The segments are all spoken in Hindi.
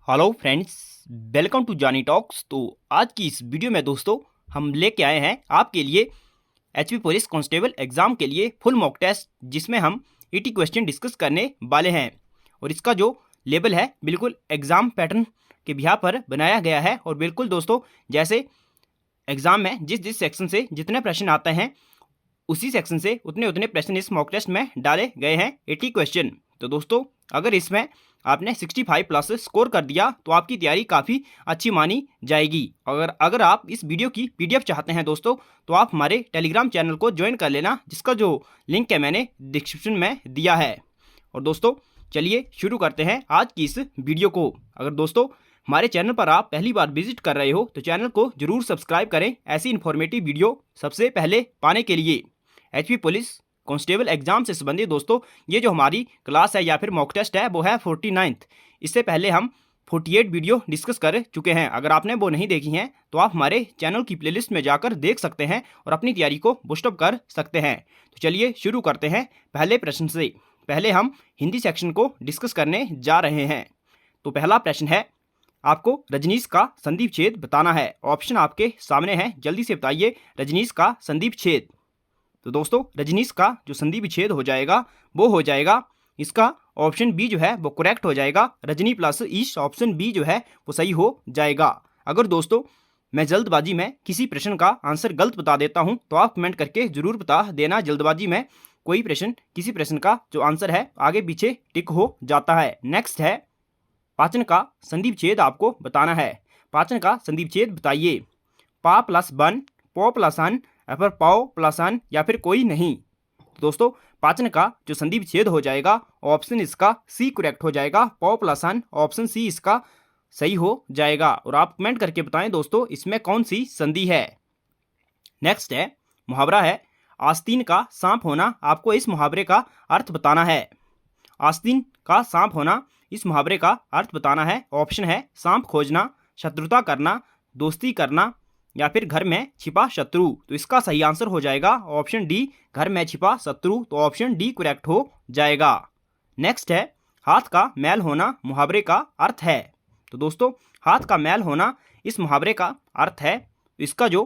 हेलो फ्रेंड्स, वेलकम टू जानी टॉक्स। तो आज की इस वीडियो में दोस्तों हम लेके आए हैं आपके लिए एचपी पुलिस कांस्टेबल एग्जाम के लिए फुल मॉक टेस्ट, जिसमें हम 80 क्वेश्चन डिस्कस करने वाले हैं। और इसका जो लेवल है बिल्कुल एग्जाम पैटर्न के बिहार पर बनाया गया है। और बिल्कुल दोस्तों जैसे एग्जाम में जिस सेक्शन से जितने प्रश्न आते हैं उसी सेक्शन से उतने प्रश्न इस मॉक टेस्ट में डाले गए हैं, 80 क्वेश्चन। तो दोस्तों अगर इसमें आपने 65 प्लस स्कोर कर दिया तो आपकी तैयारी काफ़ी अच्छी मानी जाएगी। अगर आप इस वीडियो की पीडीएफ चाहते हैं दोस्तों तो आप हमारे टेलीग्राम चैनल को ज्वाइन कर लेना, जिसका जो लिंक है मैंने डिस्क्रिप्शन में दिया है। और दोस्तों चलिए शुरू करते हैं आज की इस वीडियो को। अगर दोस्तों हमारे चैनल पर आप पहली बार विजिट कर रहे हो तो चैनल को जरूर सब्सक्राइब करें ऐसी इन्फॉर्मेटिव वीडियो सबसे पहले पाने के लिए। एचपी पुलिस कांस्टेबल एग्जाम से संबंधित दोस्तों ये जो हमारी क्लास है या फिर मॉक टेस्ट है वो है 49th। इससे पहले हम 48 वीडियो डिस्कस कर चुके हैं। अगर आपने वो नहीं देखी हैं तो आप हमारे चैनल की प्लेलिस्ट में जाकर देख सकते हैं और अपनी तैयारी को बूस्टअप कर सकते हैं। तो चलिए शुरू करते हैं पहले प्रश्न से। पहले हम हिंदी सेक्शन को डिस्कस करने जा रहे हैं। तो पहला प्रश्न है, आपको रजनीश का संधि विच्छेद बताना है। ऑप्शन आपके सामने है, जल्दी से बताइए रजनीश का संधि विच्छेद। तो दोस्तों रजनीश का जो संधि विच्छेद हो जाएगा वो हो जाएगा इसका ऑप्शन बी जो है वो करेक्ट हो जाएगा, रजनी प्लस ईश। ऑप्शन बी जो है वो सही हो जाएगा। अगर दोस्तों मैं जल्दबाजी में किसी प्रश्न का आंसर गलत बता देता हूं तो आप कमेंट करके जरूर बता देना। जल्दबाजी में कोई प्रश्न किसी प्रश्न का जो आंसर है आगे पीछे टिक हो जाता है। नेक्स्ट है, पाचन का संधि विच्छेद आपको बताना है। पाचन का संधि विच्छेद बताइए। पा प्लस बन, पो प्लस अन, या फिर पाओ प्लस अन, या फिर कोई नहीं। तो दोस्तों पाचन का जो संधि विच्छेद हो जाएगा ऑप्शन इसका सी करेक्ट हो जाएगा, पाओ प्लस अन। ऑप्शन सी इसका सही हो जाएगा। और आप कमेंट करके बताएं दोस्तों इसमें कौन सी संधि है। नेक्स्ट है, मुहावरा है आस्तीन का सांप होना। आपको इस मुहावरे का अर्थ बताना है। आस्तीन का सांप होना, इस मुहावरे का अर्थ बताना है। ऑप्शन है सांप खोजना, शत्रुता करना, दोस्ती करना, या फिर घर में छिपा शत्रु। तो इसका सही आंसर हो जाएगा ऑप्शन डी, घर में छिपा शत्रु। तो ऑप्शन डी करेक्ट हो जाएगा। नेक्स्ट है, हाथ का मैल होना मुहावरे का अर्थ है। तो दोस्तों हाथ का मैल होना इस मुहावरे का अर्थ है। इसका जो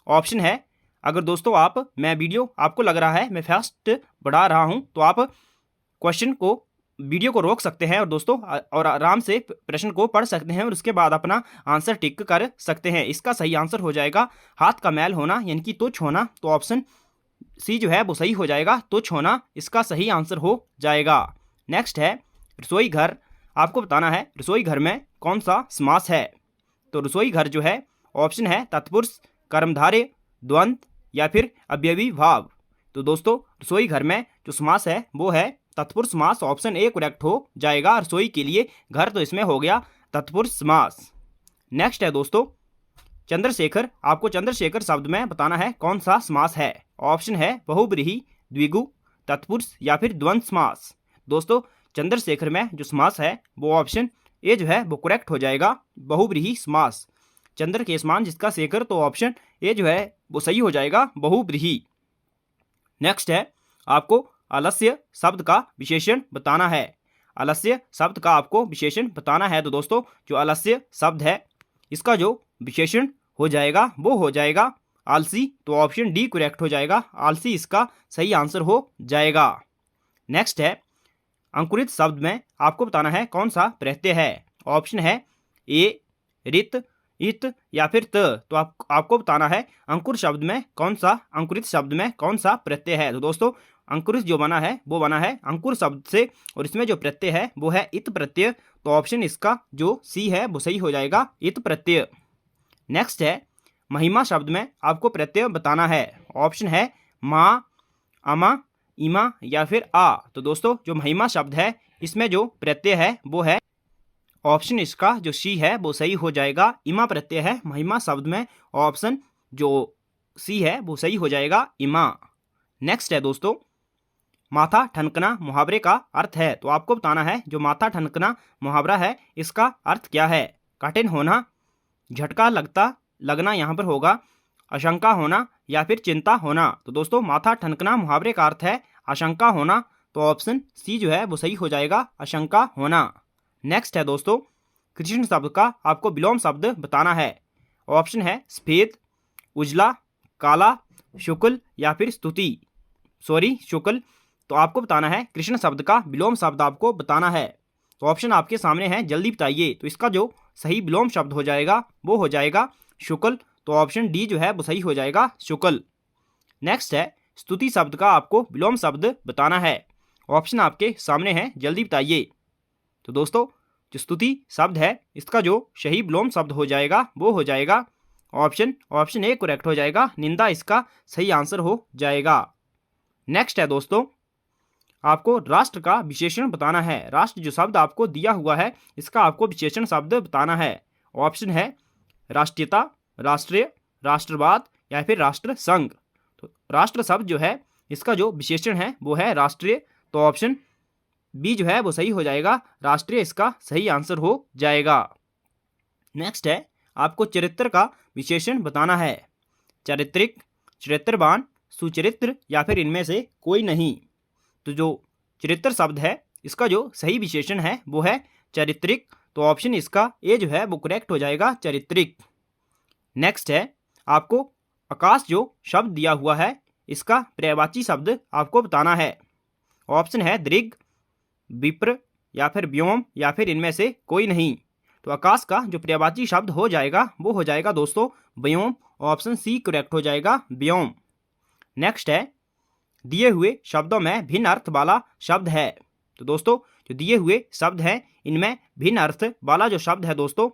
ऑप्शन है, अगर दोस्तों मैं वीडियो आपको लग रहा है मैं फास्ट बढ़ा रहा हूं तो आप क्वेश्चन को वीडियो को रोक सकते हैं और दोस्तों और आराम से प्रश्न को पढ़ सकते हैं और उसके बाद अपना आंसर टिक कर सकते हैं। इसका सही आंसर हो जाएगा हाथ का मैल होना यानी कि तुच्छ होना। तो ऑप्शन सी जो है वो सही हो जाएगा, तुच्छ होना इसका सही आंसर हो जाएगा। नेक्स्ट है, रसोई घर। आपको बताना है रसोई घर में कौन सा समास है। तो रसोई घर जो है ऑप्शन है तत्पुरुष, कर्मधारय, द्वंद, या फिर अव्ययी भाव। तो दोस्तों रसोई घर में जो समास है वो है तत्पुरुष समास। ऑप्शन ए करेक्ट हो जाएगा। रसोई के लिए घर तो इसमें हो गया तत्पुरुष समास। नेक्स्ट है दोस्तों, चंद्रशेखर। आपको चंद्रशेखर शब्द में बताना है कौन सा समास है। ऑप्शन है बहुब्रीहि, द्विगु, तत्पुरुष, या फिर द्वंद्व समास। दोस्तों चंद्रशेखर में जो समास है वो ऑप्शन ए जो है वो करेक्ट हो जाएगा, बहुब्रीहि समास। चंद्र के समान जिसका शेखर, तो ऑप्शन ए जो है वो सही हो जाएगा, बहुब्रीहि। नेक्स्ट है, आपको आलस्य शब्द का विशेषण बताना है। आलस्य शब्द का आपको विशेषण बताना है। तो दोस्तों जो आलस्य शब्द है इसका जो विशेषण हो जाएगा वो हो जाएगा आलसी। तो ऑप्शन डी करेक्ट हो जाएगा, आलसी इसका सही आंसर हो जाएगा। नेक्स्ट है, अंकुरित शब्द में आपको बताना है कौन सा प्रत्यय है। ऑप्शन है ए रित, इत, या फिर त। तो आपको बताना है अंकुर शब्द में कौन सा, अंकुरित शब्द में कौन सा प्रत्यय है। तो दोस्तों अंकुरित जो बना है वो बना है अंकुर शब्द से और इसमें जो प्रत्यय है वो है इत प्रत्यय। तो ऑप्शन इसका जो सी है वो सही हो जाएगा, इत प्रत्यय। नेक्स्ट है, महिमा शब्द में आपको प्रत्यय बताना है। ऑप्शन है माँ, अमा, इमा, या फिर आ। तो दोस्तों जो महिमा शब्द है इसमें जो प्रत्यय है वो है ऑप्शन इसका जो सी है वो सही हो जाएगा, इमा प्रत्यय है महिमा शब्द में। ऑप्शन जो सी है वो सही हो जाएगा, इमा। नेक्स्ट है दोस्तों, माथा ठनकना मुहावरे का अर्थ है। तो आपको बताना है जो माथा ठनकना मुहावरा है इसका अर्थ क्या है। कठिन होना, झटका लगना यहाँ पर होगा, आशंका होना, या फिर चिंता होना। तो दोस्तों माथा ठनकना मुहावरे का अर्थ है आशंका होना। तो ऑप्शन सी जो है वो सही हो जाएगा, आशंका होना। नेक्स्ट है दोस्तों, कृष्ण शब्द का आपको विलोम शब्द बताना है। ऑप्शन है सफेद, उजला, काला, शुक्ल या फिर शुक्ल। तो आपको बताना है कृष्ण शब्द का विलोम शब्द आपको बताना है। तो ऑप्शन आपके सामने है, जल्दी बताइए। तो इसका जो सही विलोम शब्द हो जाएगा वो हो जाएगा शुक्ल। तो ऑप्शन डी जो है वो सही हो जाएगा, शुक्ल। नेक्स्ट है स्तुति शब्द का आपको विलोम शब्द बताना है। ऑप्शन आपके सामने है, जल्दी बताइए। तो दोस्तों जो स्तुति शब्द है इसका जो सही विलोम शब्द हो जाएगा वो हो जाएगा ऑप्शन ए करेक्ट हो जाएगा, निंदा इसका सही आंसर हो जाएगा। नेक्स्ट है दोस्तों आपको राष्ट्र का विशेषण बताना है। राष्ट्र जो शब्द आपको दिया हुआ है इसका आपको विशेषण शब्द बताना है। ऑप्शन है राष्ट्रीयता, राष्ट्रीय, राष्ट्रवाद या फिर राष्ट्र संघ। तो राष्ट्र शब्द जो है इसका जो विशेषण है वो है राष्ट्रीय। तो ऑप्शन बी जो है वो सही हो जाएगा, राष्ट्रीय इसका सही आंसर हो जाएगा। नेक्स्ट है आपको चरित्र का विशेषण बताना है। चारित्रिक, चरित्रवान, सुचरित्र या फिर इनमें से कोई नहीं। तो जो चरित्र शब्द है इसका जो सही विशेषण है वो है चारित्रिक। तो ऑप्शन इसका ए जो है वो करेक्ट हो जाएगा, चारित्रिक। नेक्स्ट है आपको आकाश जो शब्द दिया हुआ है इसका पर्यायवाची शब्द आपको बताना है। ऑप्शन है दृग, विप्र या फिर व्योम या फिर इनमें से कोई नहीं। तो आकाश का जो पर्यायवाची शब्द हो जाएगा वो हो जाएगा दोस्तों व्योम। ऑप्शन सी करेक्ट हो जाएगा, व्योम। नेक्स्ट है दिए हुए शब्दों में भिन्न अर्थ वाला शब्द है। तो दोस्तों जो दिए हुए शब्द हैं इनमें भिन्न अर्थ वाला जो शब्द है दोस्तों,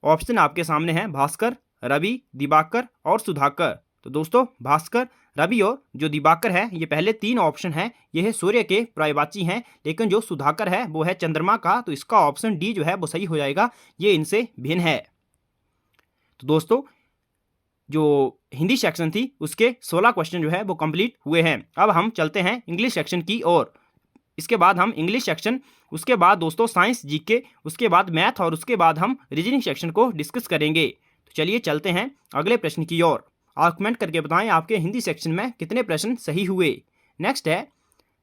ऑप्शन आपके सामने है भास्कर, रवि, दिवाकर और सुधाकर। तो दोस्तों भास्कर, रवि और जो दिवाकर है ये पहले तीन ऑप्शन हैं ये है सूर्य के पर्यायवाची हैं, लेकिन जो सुधाकर है वो है चंद्रमा का। तो इसका ऑप्शन डी जो है वो सही हो जाएगा, ये इनसे भिन्न है। तो दोस्तों जो हिंदी सेक्शन थी उसके 16 क्वेश्चन जो है वो कंप्लीट हुए हैं। अब हम चलते हैं इंग्लिश सेक्शन की ओर। इसके बाद हम इंग्लिश सेक्शन, उसके बाद दोस्तों साइंस, जीके, उसके बाद मैथ और उसके बाद हम रीजनिंग सेक्शन को डिस्कस करेंगे। तो चलिए चलते हैं अगले प्रश्न की ओर। आप कमेंट करके बताएं आपके हिंदी सेक्शन में कितने प्रश्न सही हुए। नेक्स्ट है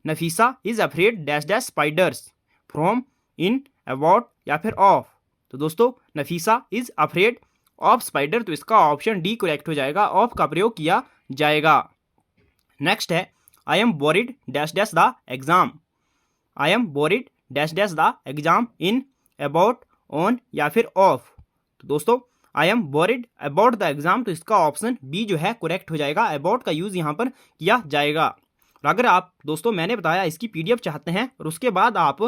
Nafisa is afraid dash dash spiders from, in, about या फिर ऑफ। तो दोस्तों Nafisa is afraid of spider. तो इसका ऑप्शन डी करेक्ट हो जाएगा, ऑफ का प्रयोग किया जाएगा। नेक्स्ट है I am bored dash dash the exam. I am bored dash dash the exam, in, about, on या फिर ऑफ। तो दोस्तों I am bored about the exam. तो इसका ऑप्शन बी जो है करेक्ट हो जाएगा, अबाउट का यूज़ यहाँ पर किया जाएगा। और अगर आप दोस्तों मैंने बताया इसकी पीडीएफ चाहते हैं और उसके बाद आप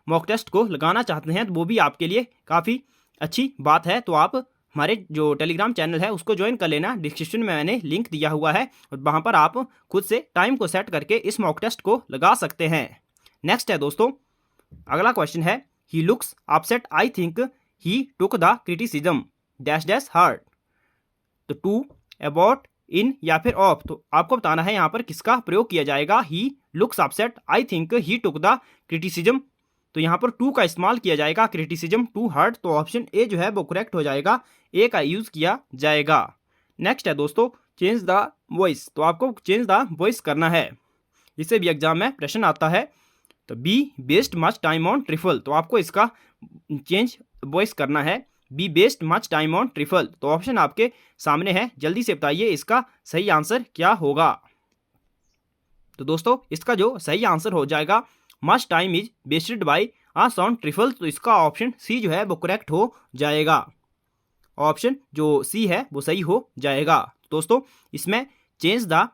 मॉक टेस्ट को लगाना चाहते हैं तो वो भी आपके लिए काफ़ी अच्छी बात है। तो आप हमारे जो टेलीग्राम चैनल है उसको ज्वाइन कर लेना, डिस्क्रिप्शन में मैंने लिंक दिया हुआ है और वहाँ पर आप खुद से टाइम को सेट करके इस मॉक टेस्ट को लगा सकते हैं। नेक्स्ट है दोस्तों अगला क्वेश्चन है he looks upset, I think he took the criticism dash dash hard. तो टू, अबाउट, इन या फिर ऑफ। तो आपको बताना है यहाँ पर किसका प्रयोग किया जाएगा। He looks upset, I think he took the criticism. तो यहाँ पर टू का इस्तेमाल किया जाएगा, क्रिटिसिज्म टू हर्ट। तो ऑप्शन ए जो है वो करेक्ट हो जाएगा, ए का यूज़ किया जाएगा। नेक्स्ट है दोस्तों चेंज द वॉइस। तो आपको चेंज द वॉइस करना है, इससे भी एग्जाम में प्रश्न आता है। तो be waste much time on trifle. तो आपको इसका चेंज वॉइस करना है, be waste much time on trifle. तो ऑप्शन आपके सामने है, जल्दी से बताइए इसका सही आंसर क्या होगा। तो दोस्तों इसका जो सही आंसर हो जाएगा much time is wasted by us on trifle. तो इसका ऑप्शन सी जो है वो करेक्ट हो जाएगा, ऑप्शन जो सी है वो सही हो जाएगा। दोस्तों इसमें चेंज द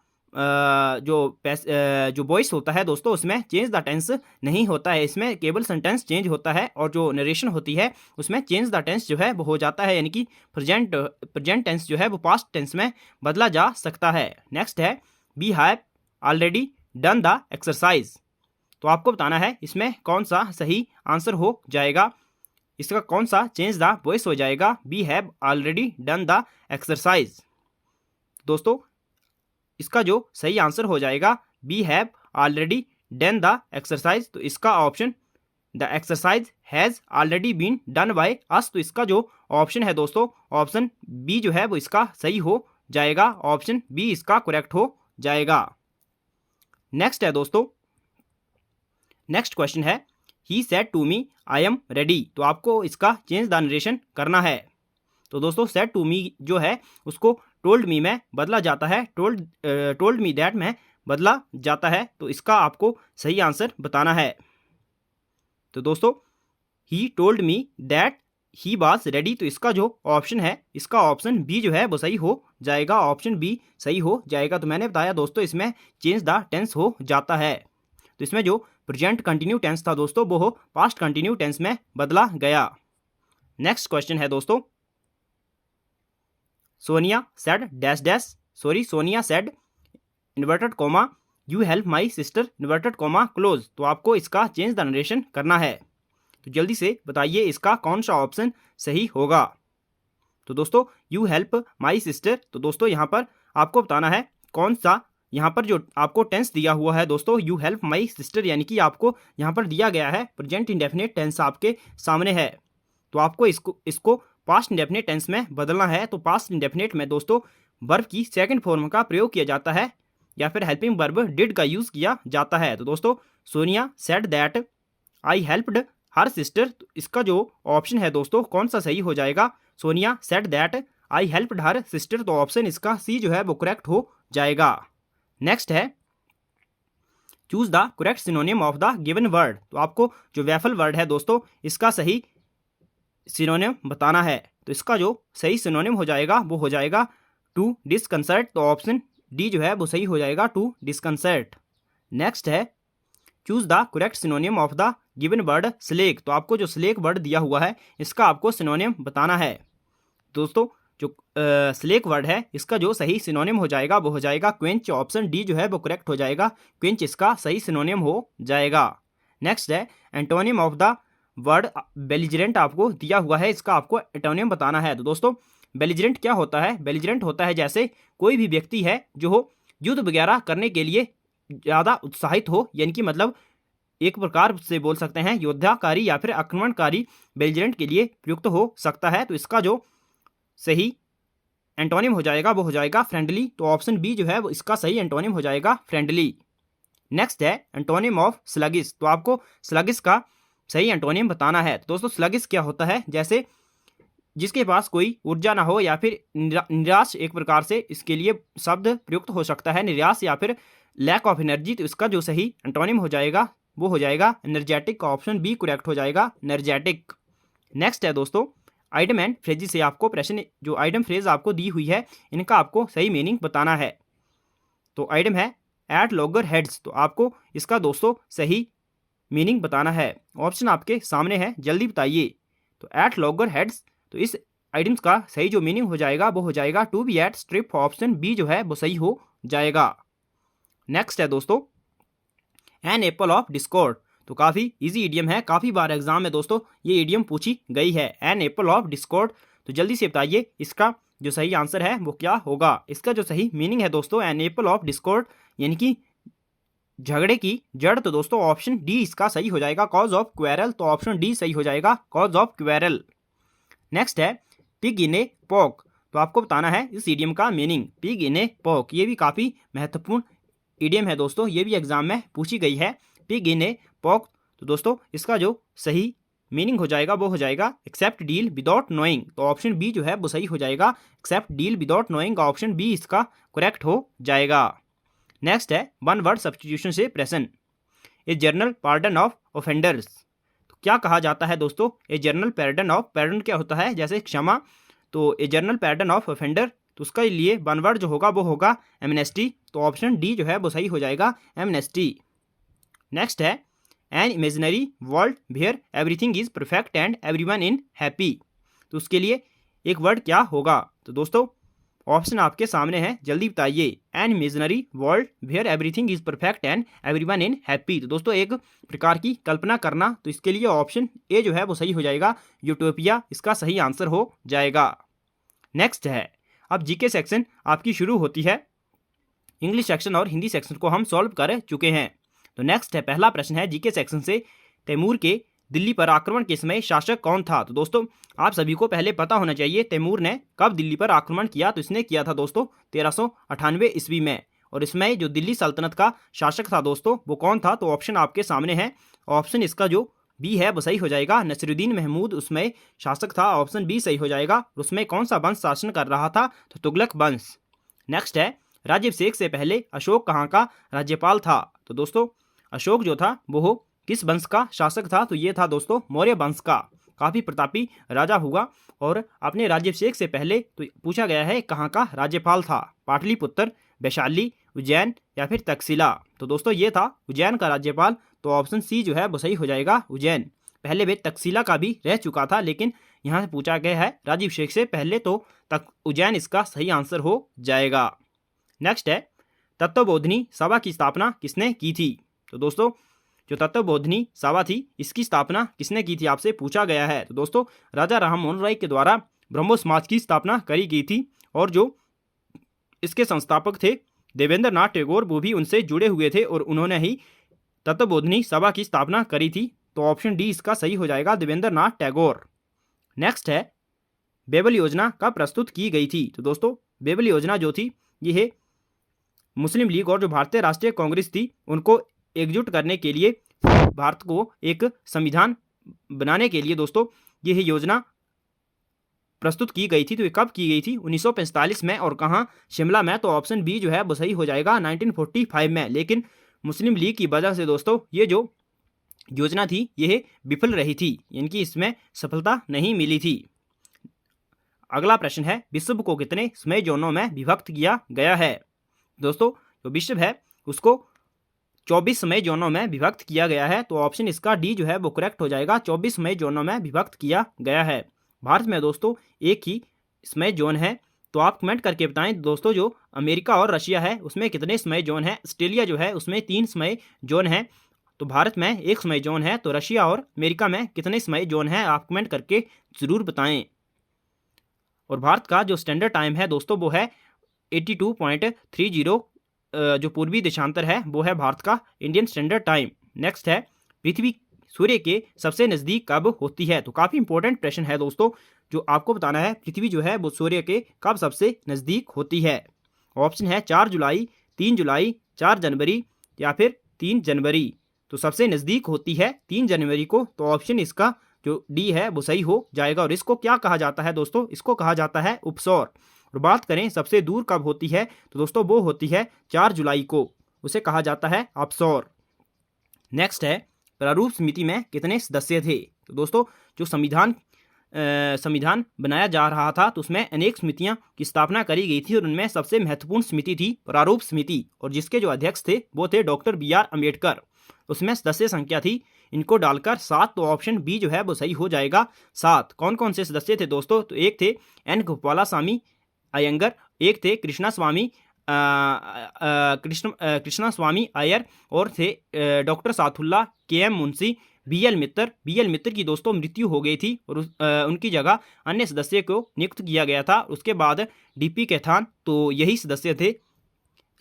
जो वॉइस होता है दोस्तों उसमें चेंज द टेंस नहीं होता है, इसमें केवल सेंटेंस चेंज होता है और जो नरेशन होती है उसमें चेंज द टेंस जो है वो हो जाता है, यानी कि प्रेजेंट टेंस जो है वो पास्ट टेंस में बदला जा सकता है। नेक्स्ट है we have already done the exercise. तो आपको बताना है इसमें कौन सा सही आंसर हो जाएगा, इसका कौन सा चेंज द वॉइस हो जाएगा। We have already done the exercise. दोस्तों इसका जो सही आंसर हो जाएगा we have already done the exercise. तो इसका option the exercise has already been done by us. तो इसका जो ऑप्शन है दोस्तों ऑप्शन बी जो है वो इसका सही हो जाएगा, ऑप्शन बी इसका करेक्ट हो जाएगा। नेक्स्ट है दोस्तों नेक्स्ट क्वेश्चन है he said to me I am ready, तो आपको इसका चेंज द नरेशन करना है। तो दोस्तों सेड टू मी जो है उसको टोल्ड मी में बदला जाता है, टोल्ड मी दैट में बदला जाता है, तो इसका आपको सही आंसर बताना है। तो दोस्तों he told me that he was ready, तो इसका जो ऑप्शन है, इसका ऑप्शन बी जो है वो सही हो जाएगा, ऑप्शन बी सही हो जाएगा। तो मैंने बताया दोस्तों इसमें चेंज द टेंस हो जाता है, तो इसमें जो प्रेजेंट कंटिन्यू टेंस था दोस्तों वो पास्ट कंटिन्यू टेंस में बदला गया। नेक्स्ट क्वेश्चन है दोस्तों, Sonia said dash dash, sorry Sonia said inverted comma you help my sister inverted comma close, तो आपको इसका चेंज द नरेशन करना है। तो जल्दी से बताइए इसका कौन सा ऑप्शन सही होगा। तो दोस्तों यू हेल्प माई सिस्टर, तो दोस्तों यहाँ पर आपको बताना है कौन सा, यहाँ पर जो आपको टेंस दिया हुआ है दोस्तों यू हेल्प माई सिस्टर, यानी कि आपको यहाँ पर दिया गया है प्रेजेंट इंडेफिनिट टेंस आपके सामने है, तो आपको इसको पास्ट इंडेफिनिट टेंस में बदलना है। तो पास्ट इंडेफिनिट में दोस्तों वर्ब की सेकंड फॉर्म का प्रयोग किया जाता है या फिर हेल्पिंग वर्ब डिड का यूज़ किया जाता है। तो दोस्तों Sonia said that I helped her sister, तो इसका जो ऑप्शन है दोस्तों कौन सा सही हो जाएगा, Sonia said that I helped her sister, तो ऑप्शन इसका सी जो है वो करेक्ट हो जाएगा। नेक्स्ट है choose the correct synonym of the given word, तो आपको जो वैफल वर्ड है दोस्तों इसका सही सिनोनिम बताना है। तो इसका जो सही सिनोनिम हो जाएगा वो हो जाएगा टू डिसकंसर्ट, तो ऑप्शन डी जो है वो सही हो जाएगा टू डिसकंसर्ट। नेक्स्ट है choose the correct synonym of the given word slack, तो आपको जो स्लेक वर्ड दिया हुआ है इसका आपको सिनोनिम बताना है। दोस्तों जो स्लेक वर्ड है इसका जो सही सिनोनिम हो जाएगा वो हो जाएगा क्वेंच, ऑप्शन डी जो है वो करेक्ट हो जाएगा, क्वेंच इसका सही सिनोनिम हो जाएगा। नेक्स्ट है antonym of the word belligerent, आपको दिया हुआ है इसका आपको एंटोनिम बताना है। तो दोस्तों बेलिजरेंट क्या होता है, बेलिजरेंट होता है जैसे कोई भी व्यक्ति है जो युद्ध वगैरह करने के लिए ज़्यादा उत्साहित हो, यानी कि मतलब एक प्रकार से बोल सकते हैं योद्धाकारी या फिर आक्रमणकारी बेलिजरेंट के लिए प्रयुक्त हो सकता है। तो इसका जो सही एंटोनिम हो जाएगा वो हो जाएगा फ्रेंडली, तो ऑप्शन बी जो है वो इसका सही एंटोनिम हो जाएगा फ्रेंडली। नेक्स्ट है एंटोनिम ऑफ स्लगिश, तो आपको स्लगिश का सही एंटोनिम बताना है। तो दोस्तों स्लगिश क्या होता है, जैसे जिसके पास कोई ऊर्जा ना हो या फिर निराश, एक प्रकार से इसके लिए शब्द प्रयुक्त हो सकता है निराश या फिर लैक ऑफ एनर्जी, तो इसका जो सही एंटोनिम हो जाएगा वो हो जाएगा एनर्जेटिक, ऑप्शन बी करेक्ट हो जाएगा एनर्जेटिक। नेक्स्ट है दोस्तों आइटम एंड फ्रेज से आपको प्रश्न, जो आइटम फ्रेज आपको दी हुई है इनका आपको सही मीनिंग बताना है। तो आइटम है एट लॉगर हेड्स, तो आपको इसका दोस्तों सही मीनिंग बताना है, ऑप्शन आपके सामने है, जल्दी बताइए। तो एट लॉगर हेड्स, तो इस आइटम्स का सही जो मीनिंग हो जाएगा वो हो जाएगा to be at strip, option B जो है वो सही हो जाएगा। नेक्स्ट है दोस्तों एन एप्पल ऑफ डिस्कॉर्ड, तो काफ़ी इजी इडियम है, काफ़ी बार एग्जाम में दोस्तों ये इडियम पूछी गई है, एन एप्पल ऑफ डिस्कॉर्ड। तो जल्दी से बताइए इसका जो सही आंसर है वो क्या होगा। इसका जो सही मीनिंग है दोस्तों एन एप्पल ऑफ डिस्कॉर्ड यानी कि झगड़े की जड़, तो दोस्तों ऑप्शन डी इसका सही हो जाएगा कॉज ऑफ क्वेरल, तो ऑप्शन डी सही हो जाएगा कॉज ऑफ क्वेरल। नेक्स्ट है पिग इन ए पॉक, तो आपको बताना है इस इडियम का मीनिंग, पिग इन ए पॉक, ये भी काफ़ी महत्वपूर्ण इडियम है दोस्तों, ये भी एग्जाम में पूछी गई है, पिग इन ए पॉक। तो दोस्तों इसका जो सही मीनिंग हो जाएगा वो हो जाएगा एक्सेप्ट डील विदाउट नोइंग, तो ऑप्शन बी जो है वो सही हो जाएगा accept deal without knowing, option B इसका करेक्ट हो जाएगा। नेक्स्ट है वन वर्ड सब्स्टिट्यूशन से प्रश्न, a general pardon of offenders, तो क्या कहा जाता है दोस्तों, a general pardon of, pardon क्या होता है जैसे क्षमा, तो a general pardon of offender, तो उसका लिए वन वर्ड जो होगा वो होगा एमनेस्टी, तो ऑप्शन डी जो है वो सही हो जाएगा एमनेस्टी। नेक्स्ट है an imaginary world where everything is perfect and everyone in happy, तो उसके लिए एक वर्ड क्या होगा। तो दोस्तों ऑप्शन आपके सामने है, जल्दी बताइए। An imaginary world where everything is perfect and everyone in happy, तो दोस्तों एक प्रकार की कल्पना करना, तो इसके लिए ऑप्शन ए जो है वो सही हो जाएगा यूटोपिया, इसका सही आंसर हो जाएगा। नेक्स्ट है अब जीके सेक्शन आपकी शुरू होती है, इंग्लिश सेक्शन और हिंदी सेक्शन को हम सॉल्व कर चुके हैं। तो नेक्स्ट है पहला प्रश्न है जीके सेक्शन से, तैमूर के दिल्ली पर आक्रमण के समय शासक कौन था। तो दोस्तों आप सभी को पहले पता होना चाहिए तैमूर ने कब दिल्ली पर आक्रमण किया, तो इसने किया था दोस्तों 1398 ईस्वी में, और इसमें जो दिल्ली सल्तनत का शासक था दोस्तों वो कौन था, तो ऑप्शन आपके सामने है, ऑप्शन इसका जो बी है वो सही हो जाएगा। नसीरुद्दीन महमूद उसमें शासक था, ऑप्शन बी सही हो जाएगा। उसमें कौन सा वंश शासन कर रहा था, तो तुगलक वंश। नेक्स्ट है, राज्याभिषेक से पहले अशोक कहाँ का राज्यपाल था, तो दोस्तों अशोक जो था वो किस वंश का शासक था, तो ये था दोस्तों मौर्य वंश का। काफ़ी प्रतापी राजा हुआ। और अपने राज्याभिषेक से पहले तो पूछा गया है कहाँ का राज्यपाल था, पाटलिपुत्र, वैशाली, उज्जैन या फिर तक्षशिला। तो दोस्तों ये था उज्जैन का राज्यपाल, तो ऑप्शन सी जो है वो सही हो जाएगा, उज्जैन। पहले वे तक्षशिला का भी रह चुका था, लेकिन यहाँ से पूछा गया है राज्याभिषेक से पहले, तो उज्जैन इसका सही आंसर हो जाएगा। नेक्स्ट है, तत्वबोधिनी सभा की स्थापना किसने की थी, तो दोस्तों जो तत्वबोधिनी सभा थी इसकी स्थापना किसने की थी आपसे पूछा गया है। तो दोस्तों राजा राममोहन राय के द्वारा ब्रह्मो समाज की स्थापना करी गई थी, और जो इसके संस्थापक थे देवेंद्र नाथ टैगोर, वो भी उनसे जुड़े हुए थे और उन्होंने ही तत्वबोधिनी सभा की स्थापना करी थी। तो ऑप्शन डी इसका सही हो जाएगा, देवेंद्र नाथ टैगोर। नेक्स्ट है, बेबल योजना कब प्रस्तुत की गई थी, तो दोस्तों बेबल योजना जो थी यह मुस्लिम लीग और जो भारतीय राष्ट्रीय कांग्रेस थी उनको एकजुट करने के लिए, भारत को एक संविधान बनाने के लिए दोस्तों यह योजना प्रस्तुत की गई थी। तो ये कब की गई थी, 1945 में, और कहाँ, शिमला में। तो ऑप्शन बी जो है वो सही हो जाएगा, 1945 में। लेकिन मुस्लिम लीग की वजह से दोस्तों ये जो योजना थी यह विफल रही थी, इनकी इसमें सफलता नहीं मिली थी। अगला प्रश्न है, विश्व को कितने समय जोनों में विभक्त किया गया है, दोस्तों जो विश्व है उसको 24 समय जोनों में विभक्त किया गया है। तो ऑप्शन इसका डी जो है वो करेक्ट हो जाएगा, 24 समय जोनों में विभक्त किया गया है। भारत में दोस्तों एक ही समय जोन है, तो आप कमेंट करके बताएं दोस्तों जो अमेरिका और रशिया है उसमें कितने समय जोन है, ऑस्ट्रेलिया जो है उसमें 3 समय जोन है, तो भारत में 1 समय जोन है। तो रशिया और अमेरिका में कितने समय जोन है आप कमेंट करके ज़रूर बताएं। और भारत का जो स्टैंडर्ड टाइम है दोस्तों वो है 82.30, जो पूर्वी देशांतर है वो है भारत का इंडियन स्टैंडर्ड टाइम। नेक्स्ट है, पृथ्वी सूर्य के सबसे नज़दीक कब होती है, तो काफ़ी इंपॉर्टेंट प्रश्न है दोस्तों, जो आपको बताना है पृथ्वी जो है वो सूर्य के कब सबसे नज़दीक होती है। ऑप्शन है 4 जुलाई, 3 जुलाई, 4 जनवरी या फिर 3 जनवरी। तो सबसे नज़दीक होती है 3 जनवरी को, तो ऑप्शन इसका जो डी है वो सही हो जाएगा। और इसको क्या कहा जाता है दोस्तों, इसको कहा जाता है उपसौर। और बात करें सबसे दूर कब होती है, तो दोस्तों वो होती है 4 जुलाई को, उसे कहा जाता है अपसौर। नेक्स्ट है, प्रारूप समिति में कितने सदस्य थे, तो दोस्तों जो संविधान बनाया जा रहा था तो उसमें अनेक समितियां की स्थापना करी गई थी, और उनमें सबसे महत्वपूर्ण समिति थी प्रारूप समिति, और जिसके जो अध्यक्ष थे वो थे डॉक्टर BR अम्बेडकर। उसमें सदस्य संख्या थी इनको डालकर 7, तो ऑप्शन बी जो है वो सही हो जाएगा, 7। कौन कौन से सदस्य थे दोस्तों, तो एक थे N गोपालास्वामी अयंगर, एक थे कृष्णा स्वामी अय्यर, और थे डॉक्टर साथुल्ला, KM मुंशी, BL मित्र की दोस्तों मृत्यु हो गई थी और उनकी जगह अन्य सदस्य को नियुक्त किया गया था। उसके बाद DP कैथान, तो यही सदस्य थे,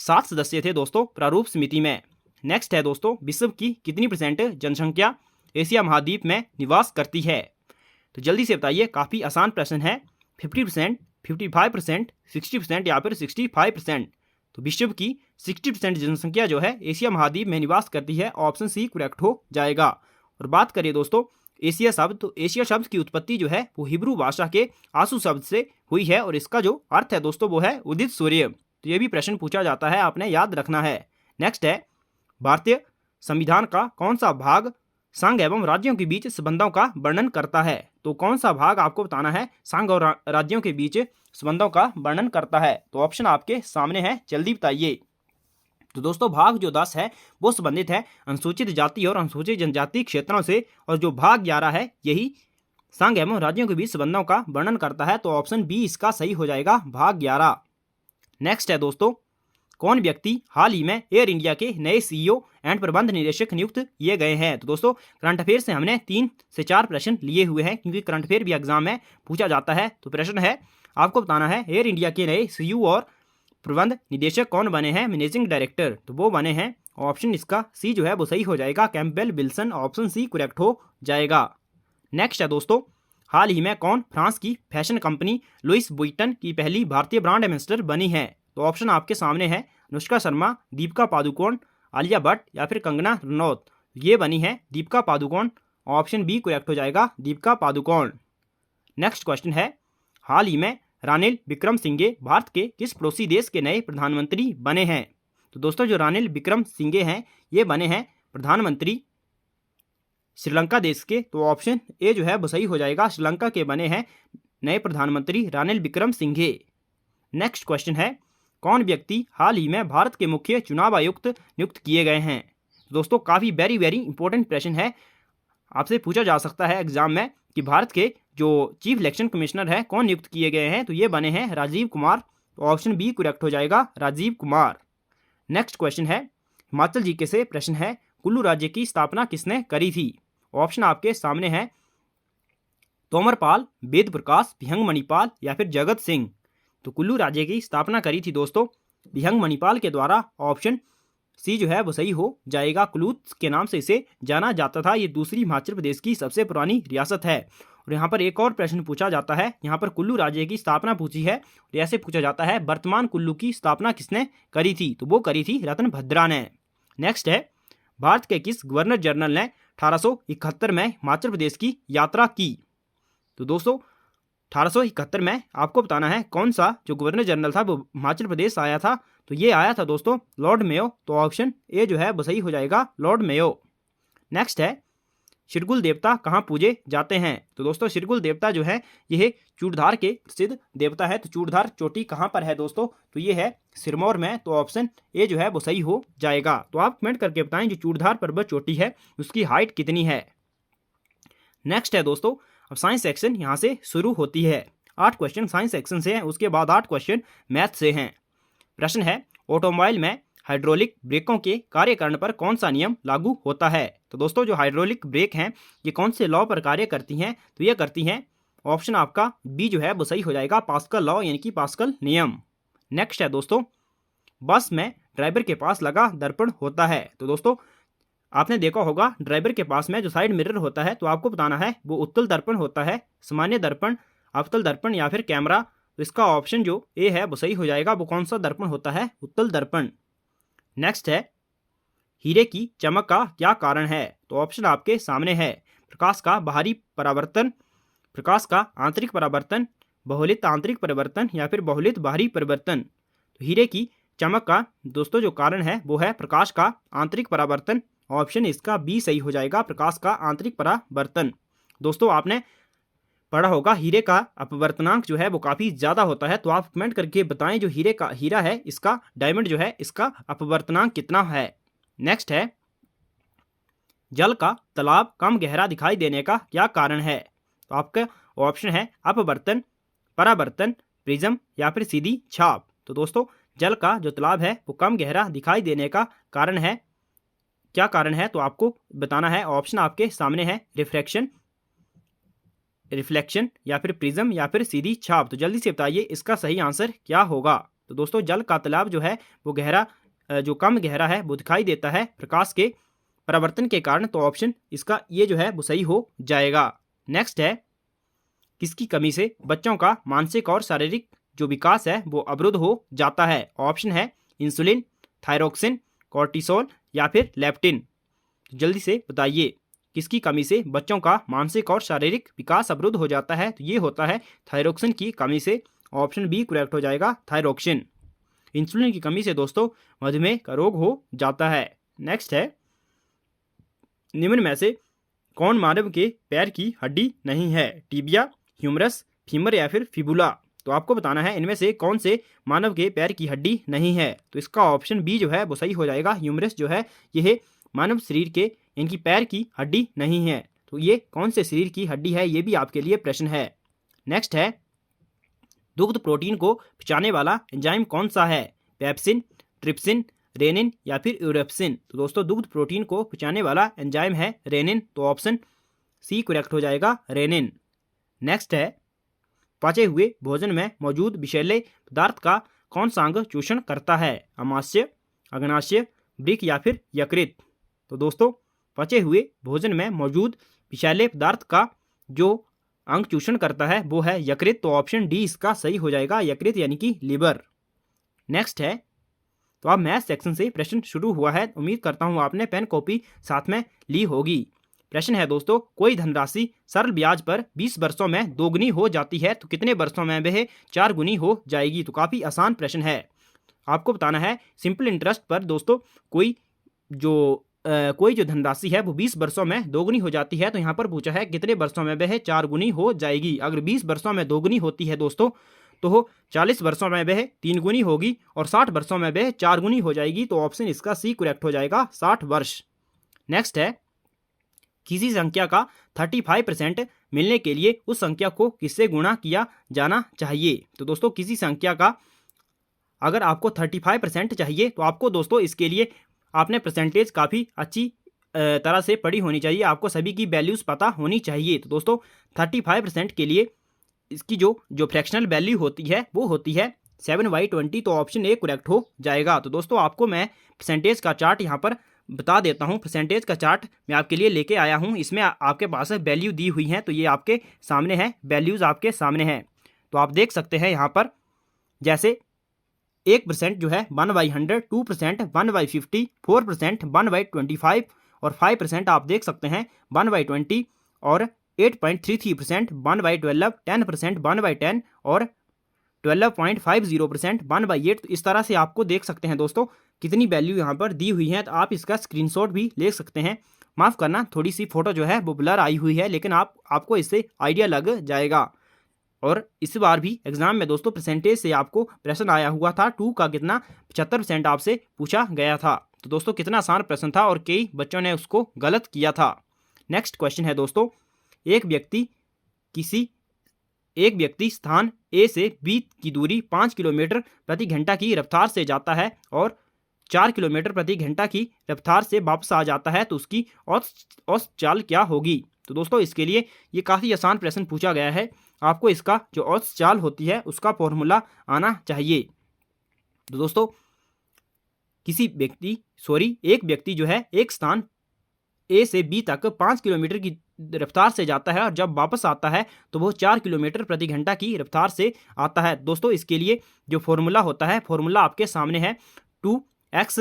7 सदस्य थे दोस्तों प्रारूप समिति में। नेक्स्ट है दोस्तों, विश्व की कितनी % जनसंख्या एशिया महाद्वीप में निवास करती है, तो जल्दी से बताइए, काफ़ी आसान प्रश्न है। 50%, 55%, 60% या फिर 65%। तो विश्व की 60% जनसंख्या जो है एशिया महाद्वीप में निवास करती है, ऑप्शन सी करेक्ट हो जाएगा। और बात करिए दोस्तों एशिया शब्द, तो एशिया शब्द की उत्पत्ति जो है वो हिब्रू भाषा के आंसू शब्द से हुई है, और इसका जो अर्थ है दोस्तों वो है उदित सूर्य। तो ये भी प्रश्न पूछा जाता है, आपने याद रखना है। नेक्स्ट है, भारतीय संविधान का कौन सा भाग संघ एवं राज्यों के बीच संबंधों का वर्णन करता है, तो कौन सा भाग आपको बताना है संघ और राज्यों के बीच संबंधों का वर्णन करता है। तो ऑप्शन आपके सामने है, जल्दी बताइए। तो दोस्तों भाग जो 10 है वो संबंधित है अनुसूचित जाति और अनुसूचित जनजाति क्षेत्रों से, और जो भाग 11 है यही संघ एवं राज्यों के बीच संबंधों का वर्णन करता है। तो ऑप्शन बी इसका सही हो जाएगा, भाग 11। नेक्स्ट है दोस्तों, कौन व्यक्ति हाल ही में एयर इंडिया के नए CEO एंड प्रबंध निदेशक नियुक्त किए गए हैं। तो दोस्तों करंट अफेयर से हमने 3 से 4 प्रश्न लिए हुए हैं, क्योंकि करंट अफेयर भी एग्जाम में पूछा जाता है। तो प्रश्न है, आपको बताना है एयर इंडिया के नए CEO और प्रबंध निदेशक कौन बने हैं, मैनेजिंग डायरेक्टर, तो वो बने हैं, ऑप्शन इसका सी जो है वो सही हो जाएगा, Campbell Wilson, option C correct हो जाएगा। नेक्स्ट है दोस्तों, हाल ही में कौन फ्रांस की फैशन कंपनी लुइस वुइटन की पहली भारतीय ब्रांड एम्बेसडर बनी है। तो ऑप्शन आपके सामने है, अनुष्का शर्मा, दीपिका पादुकोण, आलिया भट्ट या फिर कंगना रनौत। ये बनी है Deepika Padukone, option B correct हो जाएगा, दीपिका पादुकोण। नेक्स्ट क्वेश्चन है, हाल ही में रानिल विक्रमसिंघे भारत के किस पड़ोसी देश के नए प्रधानमंत्री बने हैं? तो दोस्तों जो रानिल विक्रमसिंघे हैं ये बने हैं प्रधानमंत्री श्रीलंका देश के। तो ऑप्शन ए जो है वो सही हो जाएगा, श्रीलंका के बने हैं नए प्रधानमंत्री रानिल विक्रमसिंघे। नेक्स्ट क्वेश्चन है, कौन व्यक्ति हाल ही में भारत के मुख्य चुनाव आयुक्त नियुक्त किए गए हैं? दोस्तों काफ़ी वेरी इंपॉर्टेंट प्रश्न है, आपसे पूछा जा सकता है एग्जाम में कि भारत के जो चीफ इलेक्शन कमिश्नर है कौन नियुक्त किए गए हैं? तो ये बने हैं राजीव कुमार। तो ऑप्शन बी करेक्ट हो जाएगा, राजीव कुमार। नेक्स्ट क्वेश्चन है, हिमाचल जीके से प्रश्न है, कुल्लू राज्य की स्थापना किसने करी थी? ऑप्शन आपके सामने है, तोमरपाल, वेद प्रकाश, विहंग मणिपाल या फिर जगत सिंह। तो कुल्लू राज्य की स्थापना करी थी दोस्तों विहंग मणिपाल के द्वारा। ऑप्शन सी जो है वो सही हो जाएगा, कुलूत के नाम से इसे जाना जाता था। ये दूसरी हिमाचल प्रदेश की सबसे पुरानी रियासत है। और यहाँ पर एक और प्रश्न पूछा जाता है, यहाँ पर कुल्लू राज्य की स्थापना पूछी है और ऐसे पूछा जाता है वर्तमान कुल्लू की स्थापना किसने करी थी? तो वो करी थी रतन भद्रा ने। नेक्स्ट है, भारत के किस गवर्नर जनरल ने 1871 में हिमाचल प्रदेश की यात्रा की? तो दोस्तों 1871 में आपको बताना है कौन सा जो गवर्नर जनरल था वो हिमाचल प्रदेश आया था। तो ये आया था दोस्तों लॉर्ड मेयो। तो ऑप्शन ए जो है वो सही हो जाएगा, लॉर्ड मेयो। नेक्स्ट है, शिरगुल देवता कहाँ पूजे जाते हैं? तो दोस्तों शिरगुल देवता जो है यह चूड़धार के प्रसिद्ध देवता है। तो चूड़धार चोटी कहाँ पर है दोस्तों? तो ये है सिरमौर में। तो ऑप्शन ए जो है वो सही हो जाएगा। तो आप कमेंट करके बताएं जो चूड़धार पर्वत चोटी है उसकी हाइट कितनी है। नेक्स्ट है दोस्तों, अब साइंस सेक्शन यहाँ से शुरू होती है। 8 क्वेश्चन साइंस सेक्शन से हैं, उसके बाद 8 क्वेश्चन मैथ से हैं। प्रश्न है, ऑटोमोबाइल में हाइड्रोलिक ब्रेकों के कार्यकरण पर कौन सा नियम लागू होता है? तो दोस्तों जो हाइड्रोलिक ब्रेक हैं ये कौन से लॉ पर कार्य करती हैं? तो ये करती हैं, ऑप्शन आपका बी जो है वो सही हो जाएगा, पास्कल लॉ यानी कि पास्कल नियम। नेक्स्ट है दोस्तों, बस में ड्राइवर के पास लगा दर्पण होता है। तो दोस्तों आपने देखा होगा ड्राइवर के पास में जो साइड मिरर होता है, तो आपको बताना है वो उत्तल दर्पण होता है, सामान्य दर्पण, अवतल दर्पण या फिर कैमरा। तो इसका ऑप्शन जो ए है वो सही हो जाएगा। वो कौन सा दर्पण होता है? उत्तल दर्पण। नेक्स्ट है, हीरे की चमक का क्या कारण है? तो ऑप्शन आपके सामने है, प्रकाश का बाहरी परावर्तन, प्रकाश का आंतरिक परावर्तन, बहुलित आंतरिक परिवर्तन या फिर बहुलित बाहरी परिवर्तन। तो हीरे की चमक का दोस्तों जो कारण है वो है प्रकाश का आंतरिक परावर्तन। ऑप्शन इसका बी सही हो जाएगा, प्रकाश का आंतरिक परावर्तन। दोस्तों आपने पढ़ा होगा हीरे का अपवर्तनांक जो है वो काफ़ी ज़्यादा होता है। तो आप कमेंट करके बताएं जो हीरा है इसका डायमंड जो है इसका अपवर्तनांक कितना है। नेक्स्ट है, जल का तालाब कम गहरा दिखाई देने का क्या कारण है? तो आपका ऑप्शन है अपवर्तन, परावर्तन, प्रिज्म या फिर सीधी छाप। तो दोस्तों जल का जो तालाब है वो कम गहरा दिखाई देने का कारण है, क्या कारण है? तो आपको बताना है। ऑप्शन आपके सामने है, रिफ्लेक्शन या फिर प्रिज्म या फिर सीधी छाप। तो जल्दी से बताइए इसका सही आंसर क्या होगा। तो दोस्तों जल का तालाब जो है वो गहरा जो कम गहरा है वो दिखाई देता है प्रकाश के परावर्तन के कारण। तो ऑप्शन इसका ये जो है वो सही हो जाएगा। नेक्स्ट है, किसकी कमी से बच्चों का मानसिक और शारीरिक जो विकास है वो अवरुद्ध हो जाता है? ऑप्शन है इंसुलिन, थायरोक्सिन, कॉर्टिसोल या फिर लेप्टिन। जल्दी से बताइए किसकी कमी से बच्चों का मानसिक और शारीरिक विकास अवरुद्ध हो जाता है? तो ये होता है थायरोक्सिन की कमी से। ऑप्शन बी करेक्ट हो जाएगा, थायरोक्सिन। इंसुलिन की कमी से दोस्तों मधुमेह का रोग हो जाता है। नेक्स्ट है, निम्न में से कौन मानव के पैर की हड्डी नहीं है? टिबिया, ह्यूमरस, फीमर या फिर फिबुला। तो आपको बताना है इनमें से कौन से मानव के पैर की हड्डी नहीं है। तो इसका ऑप्शन बी जो है वो सही हो जाएगा, ह्यूमरस जो है यह मानव शरीर के इनकी पैर की हड्डी नहीं है। तो ये कौन से शरीर की हड्डी है ये भी आपके लिए प्रश्न है। नेक्स्ट है, दुग्ध प्रोटीन को पचाने वाला एंजाइम कौन सा है? पेप्सिन, ट्रिप्सिन, रेनिन या फिर यूरेप्सिन। तो दोस्तों दुग्ध प्रोटीन को पचाने वाला एंजाइम है रेनिन। तो ऑप्शन सी करेक्ट हो जाएगा, रेनिन। नेक्स्ट है, पचे हुए भोजन में मौजूद विषैले पदार्थ का कौन सा अंग चूषण करता है? अमाशय, अग्नाशय, वृक्क या फिर यकृत। तो दोस्तों पचे हुए भोजन में मौजूद विषैले पदार्थ का जो अंग चूषण करता है वो है यकृत। तो ऑप्शन डी इसका सही हो जाएगा, यकृत यानी कि लिवर। नेक्स्ट है, तो अब मैथ सेक्शन से प्रश्न शुरू हुआ है। उम्मीद करता हूँ आपने पेन कॉपी साथ में ली होगी। प्रश्न है दोस्तों, कोई धनराशि सरल ब्याज पर 20 वर्षों में दोगुनी हो जाती है तो कितने वर्षों में वह 4 गुनी हो जाएगी। तो काफ़ी आसान प्रश्न है। आपको बताना है सिंपल इंटरेस्ट पर दोस्तों कोई जो धनराशि है वो 20 वर्षों में दोगुनी हो जाती है। तो यहाँ पर पूछा है कितने वर्षों में वह 4 गुनी हो जाएगी। अगर 20 वर्षों में दोगुनी होती है दोस्तों तो 40 वर्षों में वह 3 गुनी होगी और 60 वर्षों में वह 4 गुनी हो जाएगी। तो ऑप्शन इसका सी करेक्ट हो जाएगा, 60 वर्ष। नेक्स्ट है, किसी संख्या का 35% मिलने के लिए उस संख्या को किससे गुणा किया जाना चाहिए। तो दोस्तों किसी संख्या का अगर आपको 35% चाहिए तो आपको दोस्तों इसके लिए आपने परसेंटेज काफ़ी अच्छी तरह से पढ़ी होनी चाहिए, आपको सभी की वैल्यूज़ पता होनी चाहिए। तो दोस्तों 35% के लिए इसकी जो फ्रैक्शनल वैल्यू होती है वो होती है 7/20। तो ऑप्शन ए करेक्ट हो जाएगा। तो दोस्तों आपको मैं परसेंटेज का चार्ट यहाँ पर बता देता हूँ। परसेंटेज का चार्ट मैं आपके लिए लेके आया हूँ, इसमें आपके पास वैल्यू दी हुई है। तो ये आपके सामने है, वैल्यूज़ आपके सामने हैं। तो आप देख सकते हैं यहाँ पर जैसे 1% जो है 1/100, 2% 1/50, 4% 1/25 और 5% आप देख सकते हैं 1/20 और 8.33% 1/12, 10% 1/10 और 12.50% 1/8। तो इस तरह से आपको देख सकते हैं दोस्तों कितनी वैल्यू यहाँ पर दी हुई है। तो आप इसका स्क्रीनशॉट भी ले सकते हैं। माफ़ करना, थोड़ी सी फोटो जो है वो ब्लर आई हुई है, लेकिन आपको इससे आइडिया लग जाएगा। और इस बार भी एग्जाम में दोस्तों परसेंटेज से आपको प्रश्न आया हुआ था। 2 का कितना 75% आपसे पूछा गया था। तो दोस्तों कितना आसान प्रश्न था और कई बच्चों ने उसको गलत किया था। नेक्स्ट क्वेश्चन है दोस्तों, एक व्यक्ति स्थान ए से बी की दूरी 5 किलोमीटर प्रति घंटा की रफ्तार से जाता है और 4 किलोमीटर प्रति घंटा की रफ्तार से वापस आ जाता है तो उसकी औसत चाल क्या होगी। तो दोस्तों इसके लिए ये काफ़ी आसान प्रश्न पूछा गया है। आपको इसका जो औसत चाल होती है उसका फॉर्मूला आना चाहिए। तो दोस्तों एक व्यक्ति जो है एक स्थान ए से बी तक 5 किलोमीटर की रफ्तार से जाता है और जब वापस आता है तो वो 4 किलोमीटर प्रति घंटा की रफ्तार से आता है। दोस्तों इसके लिए जो फॉर्मूला होता है, फॉर्मूला आपके सामने है 2x,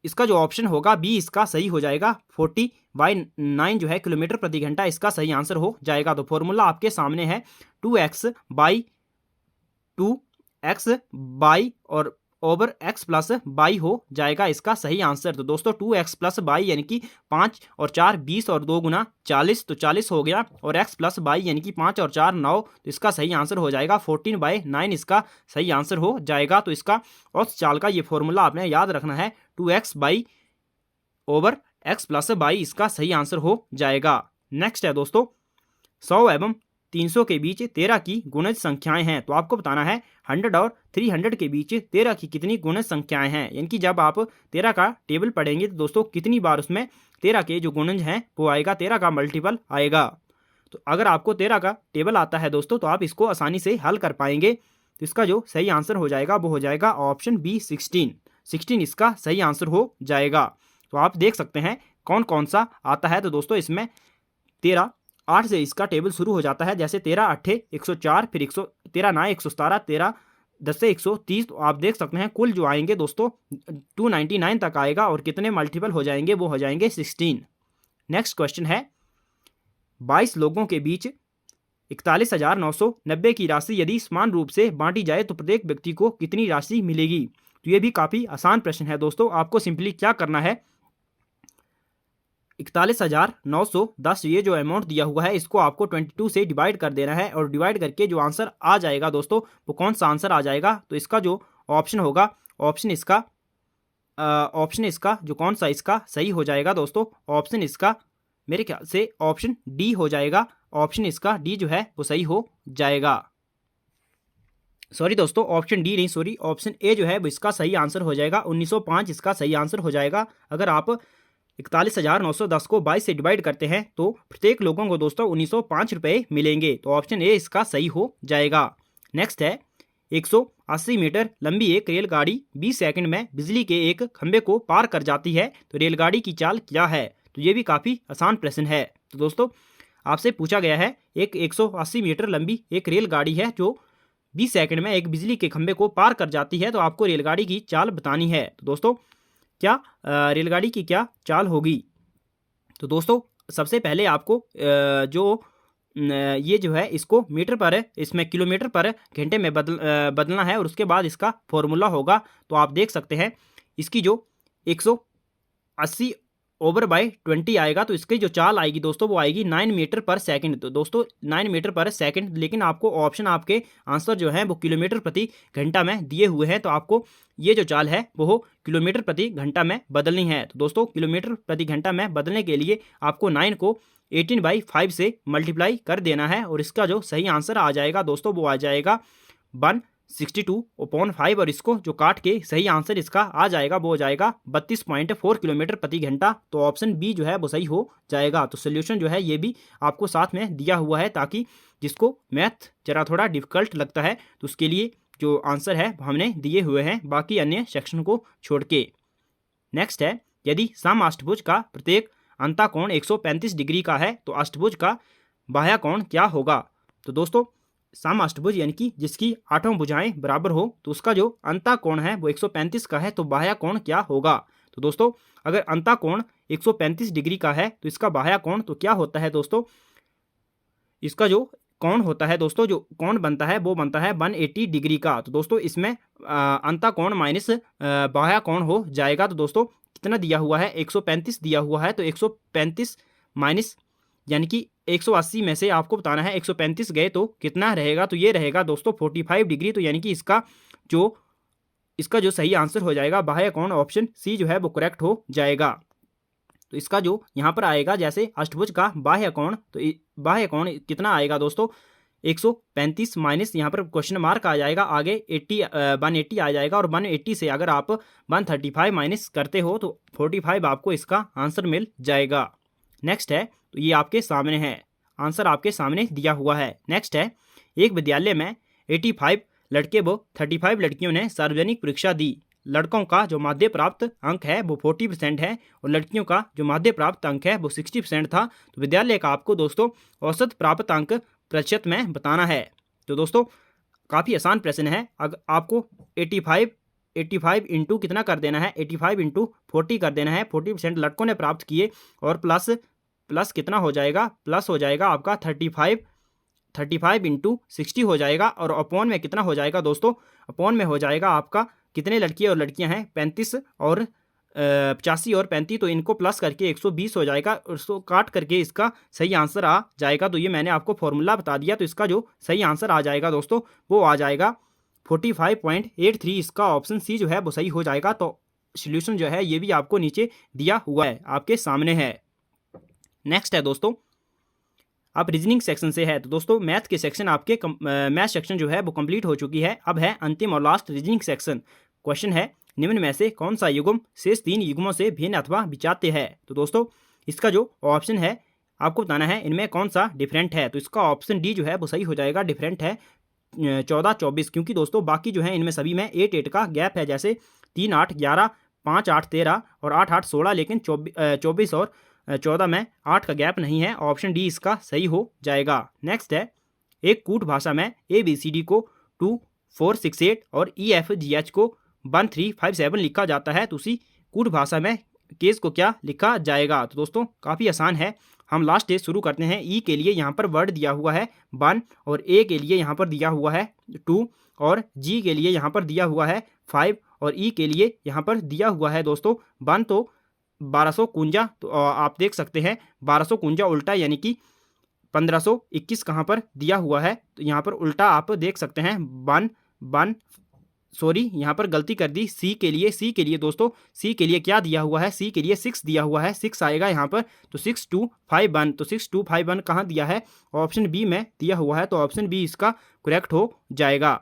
इसका जो ऑप्शन होगा बी इसका सही हो जाएगा। 40/9 जो है किलोमीटर प्रति घंटा इसका सही आंसर हो जाएगा। तो फॉर्मूला आपके सामने है 2x बाई और ओवर x प्लस बाई हो जाएगा इसका सही आंसर। तो दोस्तों 2x प्लस बाई यानी कि 5 और 4 20 और 2 गुना 40, तो 40 हो गया। और x प्लस बाई यानी कि 5 और 4 9, तो इसका सही आंसर हो जाएगा 14/9 इसका सही आंसर हो जाएगा। तो इसका औसत चाल का ये फॉर्मूला आपने याद रखना है 2x by over x plus by इसका सही आंसर हो जाएगा। नेक्स्ट है दोस्तों, 100 एवं 300 के बीच 13 की गुणज संख्याएं हैं। तो आपको बताना है 100 और 300 के बीच 13 की कितनी गुणज संख्याएं हैं। यानी कि जब आप 13 का टेबल पढ़ेंगे तो दोस्तों कितनी बार उसमें 13 के जो गुणज हैं वो आएगा, 13 का मल्टीपल आएगा। तो अगर आपको 13 का टेबल आता है दोस्तों तो आप इसको आसानी से हल कर पाएंगे। तो इसका जो सही आंसर हो जाएगा वो हो जाएगा ऑप्शन बी 16 इसका सही आंसर हो जाएगा। तो आप देख सकते हैं कौन कौन सा आता है। तो दोस्तों इसमें 8 से इसका टेबल शुरू हो जाता है, जैसे 13 8 104, फिर 13 9 117, 13 10 से 130। तो आप देख सकते हैं कुल जो आएंगे दोस्तों 299 तक आएगा और कितने मल्टीपल हो जाएंगे वो हो जाएंगे 16। नेक्स्ट क्वेश्चन है, 22 लोगों के बीच 41,990 की राशि यदि समान रूप से बांटी जाए तो प्रत्येक व्यक्ति को कितनी राशि मिलेगी। तो ये भी काफ़ी आसान प्रश्न है दोस्तों। आपको सिंपली क्या करना है, 41,910 ये जो अमाउंट दिया हुआ है इसको आपको 22 से डिवाइड कर देना है और डिवाइड करके जो आंसर आ जाएगा दोस्तों वो कौन सा आंसर आ जाएगा। तो इसका जो ऑप्शन होगा, ऑप्शन इसका जो कौन सा इसका सही हो जाएगा दोस्तों, ऑप्शन इसका मेरे ख्याल से ऑप्शन डी हो जाएगा। ऑप्शन इसका डी जो है वो सही हो जाएगा। सॉरी दोस्तों, ऑप्शन डी नहीं, सॉरी, ऑप्शन ए जो है वो इसका सही आंसर हो जाएगा। 1905 इसका सही आंसर हो जाएगा। अगर आप 41,910 को 22 से डिवाइड करते हैं तो प्रत्येक लोगों को दोस्तों 1905 रुपये मिलेंगे। तो ऑप्शन ए इसका सही हो जाएगा। नेक्स्ट है, 180 मीटर लंबी एक रेलगाड़ी 20 सेकंड में बिजली के एक खंभे को पार कर जाती है तो रेलगाड़ी की चाल क्या है। तो ये भी काफ़ी आसान प्रश्न है। तो दोस्तों आपसे पूछा गया है, एक 180 मीटर लंबी एक रेलगाड़ी है जो 20 सेकंड में एक बिजली के खंभे को पार कर जाती है, तो आपको रेलगाड़ी की चाल बतानी है। तो दोस्तों क्या रेलगाड़ी की क्या चाल होगी। तो दोस्तों सबसे पहले आपको ये जो है इसको मीटर पर, इसमें किलोमीटर पर घंटे में बदलना है और उसके बाद इसका फॉर्मूला होगा। तो आप देख सकते हैं इसकी जो 180 ओवर बाई 20 आएगा, तो इसकी जो चाल आएगी दोस्तों वो आएगी 9 मीटर पर सेकंड। तो दोस्तों 9 मीटर पर सेकंड, लेकिन आपको ऑप्शन आपके आंसर जो है वो किलोमीटर प्रति घंटा में दिए हुए हैं, तो आपको ये जो चाल है वो किलोमीटर प्रति घंटा में बदलनी है। तो दोस्तों किलोमीटर प्रति घंटा में बदलने के लिए आपको 9 को 18/5 से मल्टीप्लाई कर देना है और इसका जो सही आंसर आ जाएगा दोस्तों वो आ जाएगा 162/5, और इसको जो काट के सही आंसर इसका आ जाएगा वो हो जाएगा 32.4 किलोमीटर प्रति घंटा। तो ऑप्शन बी जो है वो सही हो जाएगा। तो सोल्यूशन जो है ये भी आपको साथ में दिया हुआ है, ताकि जिसको मैथ जरा थोड़ा डिफिकल्ट लगता है तो उसके लिए जो आंसर है हमने दिए हुए हैं, बाकी अन्य सेक्शन को छोड़ के। नेक्स्ट है, यदि समअष्टभुज का प्रत्येक अंतःकोण 135 डिग्री का है तो अष्टभुज का बाह्य कोण क्या होगा। तो दोस्तों समअष्टभुज यानी कि जिसकी 8 भुजाएं बराबर हो, तो उसका जो अंतःकोण है वो 135 का है, तो बाह्य कोण क्या होगा। तो दोस्तों अगर अंतःकोण 135 डिग्री का है तो इसका बाह्य कोण तो क्या होता है दोस्तों, इसका जो कोण होता है दोस्तों, जो कोण बनता है वो बनता है 180 डिग्री का। तो दोस्तों इसमें अंतःकोण माइनस बाह्य कोण हो जाएगा। तो दोस्तों कितना दिया हुआ है, 135 दिया हुआ है, तो 135 माइनस यानी कि 180 में से आपको बताना है 135 गए तो कितना रहेगा, तो ये रहेगा दोस्तों 45 डिग्री। तो यानी कि इसका जो सही आंसर हो जाएगा बाह्य कोण ऑप्शन सी जो है वो करेक्ट हो जाएगा। तो इसका जो यहाँ पर आएगा जैसे अष्टभुज का बाह्य कोण, तो बाह्य कोण कितना आएगा दोस्तों 135 माइनस यहाँ पर क्वेश्चन मार्क आ जाएगा, आगे 180 आ जाएगा, और 180 से अगर आप 135 माइनस करते हो तो 45 आपको इसका आंसर मिल जाएगा। नेक्स्ट है, तो ये आपके सामने है, आंसर आपके सामने दिया हुआ है। नेक्स्ट है, एक विद्यालय में 85 लड़के व 35 लड़कियों ने सार्वजनिक परीक्षा दी। लड़कों का जो माध्य प्राप्त अंक है वो 40% है और लड़कियों का जो माध्य प्राप्त अंक है वो 60% था। तो विद्यालय का आपको दोस्तों औसत प्राप्त अंक प्रतिशत में बताना है। तो दोस्तों काफ़ी आसान प्रश्न है। अगर आपको 85 इंटू कितना कर देना है, 85 इंटू 40 कर देना है। 40% लड़कों ने प्राप्त किए और प्लस कितना हो जाएगा, प्लस हो जाएगा आपका 35 इंटू 60 हो जाएगा, और अपॉन में कितना हो जाएगा दोस्तों, अपॉन में हो जाएगा आपका कितने लड़के और लड़कियां हैं, 35 और 85 और 35, तो इनको प्लस करके 120 हो जाएगा, और उसको काट करके इसका सही आंसर आ जाएगा। तो ये मैंने आपको फॉर्मूला बता दिया, तो इसका जो सही आंसर आ जाएगा दोस्तों वो आ जाएगा 45.83। इसका ऑप्शन सी जो है वो सही हो जाएगा। तो सोल्यूशन जो है ये भी आपको नीचे दिया हुआ है, आपके सामने है। नेक्स्ट है दोस्तों, अब रीजनिंग सेक्शन से है। तो दोस्तों मैथ के सेक्शन आपके मैथ सेक्शन जो है वो कंप्लीट हो चुकी है। अब है अंतिम और लास्ट रीजनिंग सेक्शन। क्वेश्चन है, निम्न में से कौन सा युग्म शेष 3 युग्मों से भिन्न अथवा विचात्य है। तो दोस्तों इसका जो ऑप्शन है आपको बताना है इनमें कौन सा डिफरेंट है। तो इसका ऑप्शन डी जो है वो सही हो जाएगा, डिफरेंट है 14-24, क्योंकि दोस्तों बाकी जो है इनमें सभी में 8 का गैप है, जैसे 3, 8, 11, 5, 8, 13 और 8, 8, 16, लेकिन 24 और 14 में 8 का गैप नहीं है। ऑप्शन डी इसका सही हो जाएगा। नेक्स्ट है, एक कूट भाषा में ABCD को 2, 4, 6, 8 और EFGH को 1, 3, 5, 7 लिखा जाता है, तो उसी कूट भाषा में केस को क्या लिखा जाएगा। तो दोस्तों काफ़ी आसान है, हम लास्ट से शुरू करते हैं। ई के लिए यहाँ पर वर्ड दिया हुआ है 1, और ए के लिए यहाँ पर दिया हुआ है 2, और जी के लिए यहाँ पर दिया हुआ है 5, और ई के लिए यहाँ पर दिया हुआ है दोस्तों 1। तो 1251, तो आप देख सकते हैं 1251 उल्टा यानी कि 1521 कहाँ पर दिया हुआ है, तो यहाँ पर उल्टा आप देख सकते हैं 1, सॉरी यहाँ पर गलती कर दी। सी के लिए दोस्तों, सी के लिए क्या दिया हुआ है, सी के लिए 6 दिया हुआ है, 6 आएगा यहाँ पर, तो 6251, तो 6251 कहाँ दिया है, ऑप्शन बी में दिया हुआ है, तो ऑप्शन बी इसका करेक्ट हो जाएगा।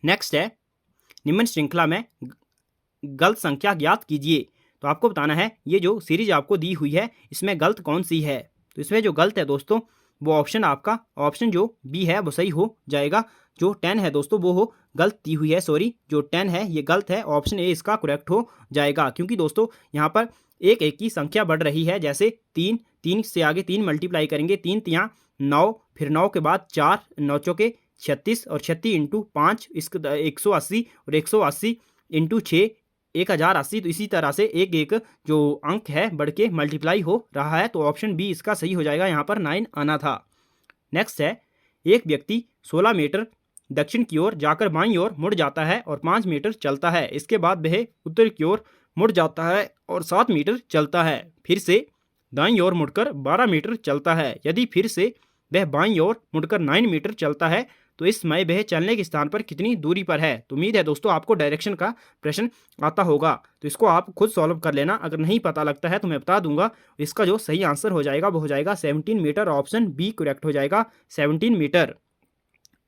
नेक्स्ट है, निम्न श्रृंखला में गलत संख्या ज्ञात कीजिए। तो आपको बताना है ये जो सीरीज आपको दी हुई है इसमें गलत कौन सी है। तो इसमें जो गलत है दोस्तों वो ऑप्शन जो बी है वो सही हो जाएगा। जो 10 है दोस्तों वो गलत दी हुई है, सॉरी जो 10 है ये गलत है, ऑप्शन ए इसका करेक्ट हो जाएगा। क्योंकि दोस्तों यहाँ पर एक की संख्या बढ़ रही है, जैसे 3 से आगे 3 मल्टीप्लाई करेंगे, 3 तियाँ 9, फिर 9 के बाद 4, 9 चौके 36, और 36 इंटू 5 इसका 180, और 180 इंटू 6 1080, तो इसी तरह से एक एक जो अंक है बढ़ के मल्टीप्लाई हो रहा है, तो ऑप्शन बी इसका सही हो जाएगा। यहाँ पर 9 आना था। नेक्स्ट है, एक व्यक्ति 16 मीटर दक्षिण की ओर जाकर बाईं ओर मुड़ जाता है और 5 मीटर चलता है। इसके बाद वह उत्तर की ओर मुड़ जाता है और 7 मीटर चलता है। फिर से दाईं ओर मुड़कर 12 मीटर चलता है। यदि फिर से वह बाईं ओर मुड़कर 9 मीटर चलता है तो इस समय वह चलने के स्थान पर कितनी दूरी पर है। तो उम्मीद है दोस्तों आपको डायरेक्शन का प्रश्न आता होगा, तो इसको आप खुद सॉल्व कर लेना। अगर नहीं पता लगता है तो मैं बता दूंगा। इसका जो सही आंसर हो जाएगा वो हो जाएगा 17 मीटर। ऑप्शन बी करेक्ट हो जाएगा, 17 मीटर।